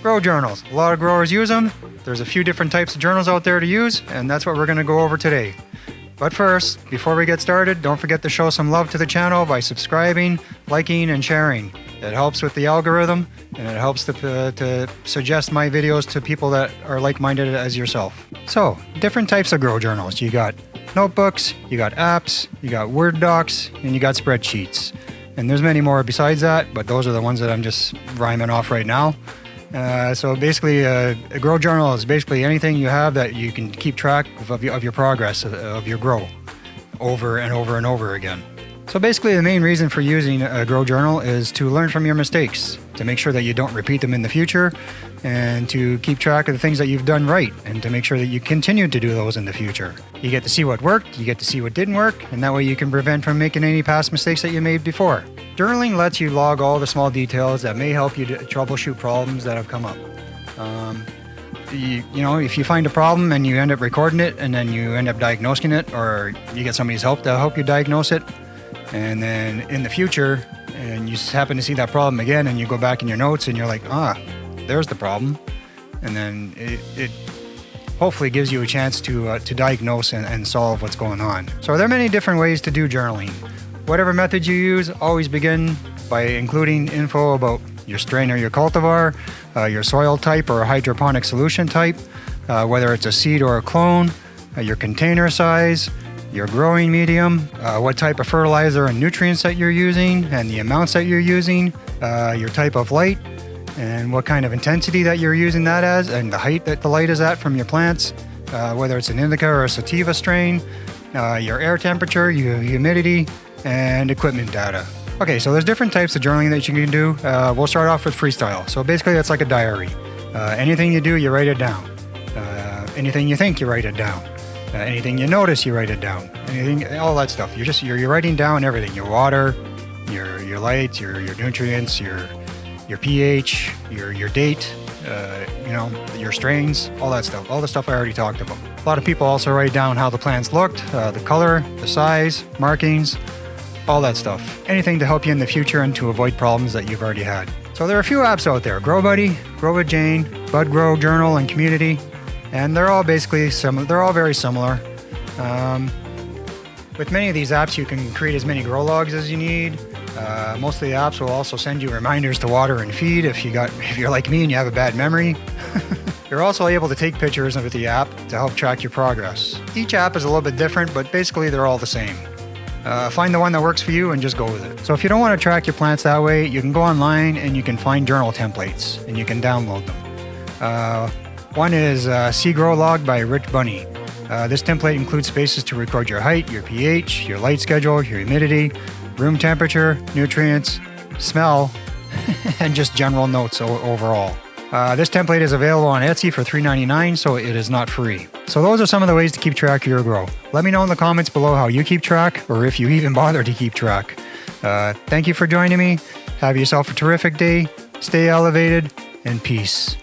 Grow journals. A lot of growers use them. There's a few different types of journals out there to use, and that's what we're going to go over today. But first, before we get started, don't forget to show some love to the channel by subscribing, liking, and sharing. It helps with the algorithm, and it helps to suggest my videos to people that are like-minded as yourself. So, different types of grow journals. You got notebooks, you got apps, you got Word docs, and you got spreadsheets. And there's many more besides that, but those are the ones that I'm just rhyming off right now. So basically, a grow journal is basically anything you have that you can keep track of your progress, of your grow, over and over and over again. So basically, the main reason for using a grow journal is to learn from your mistakes, to make sure that you don't repeat them in the future, and to keep track of the things that you've done right, and to make sure that you continue to do those in the future. You get to see what worked, you get to see what didn't work, and that way you can prevent from making any past mistakes that you made before. Journaling lets you log all the small details that may help you to troubleshoot problems that have come up. You know, if you find a problem and you end up recording it and then you end up diagnosing it, or you get somebody's help to help you diagnose it, and then in the future, and you just happen to see that problem again, and you go back in your notes and you're like, there's the problem. And then it hopefully gives you a chance to diagnose and solve what's going on. So there are many different ways to do journaling. Whatever method you use, always begin by including info about your strain or your cultivar, your soil type or hydroponic solution type, whether it's a seed or a clone, your container size, your growing medium, what type of fertilizer and nutrients that you're using, and the amounts that you're using, your type of light, and what kind of intensity that you're using that as, and the height that the light is at from your plants, whether it's an indica or a sativa strain, your air temperature, your humidity, and equipment data. Okay, so there's different types of journaling that you can do. We'll start off with freestyle. So basically it's like a diary. Anything you do, you write it down. Anything you think, you write it down. Anything you notice, you write it down. Anything, all that stuff. You're writing down everything. Your water, your lights, your nutrients, your pH, your date, your strains, all that stuff. All the stuff I already talked about. A lot of people also write down how the plants looked, the color, the size, markings, all that stuff. Anything to help you in the future and to avoid problems that you've already had. So there are a few apps out there: Grow Buddy, Grow with Jane, Bud Grow Journal, and Community. And they're all basically similar. They're all very similar. With many of these apps, you can create as many grow logs as you need. Most of the apps will also send you reminders to water and feed if you're like me and you have a bad memory. You're also able to take pictures with the app to help track your progress. Each app is a little bit different, but basically they're all the same. Find the one that works for you and just go with it. So if you don't want to track your plants that way, you can go online and you can find journal templates and you can download them. One is Sea Grow Log by Rich Bunny. This template includes spaces to record your height, your pH, your light schedule, your humidity, room temperature, nutrients, smell, and just general notes overall. This template is available on Etsy for $3.99, so it is not free. So those are some of the ways to keep track of your grow. Let me know in the comments below how you keep track, or if you even bother to keep track. Thank you for joining me. Have yourself a terrific day. Stay elevated, and peace.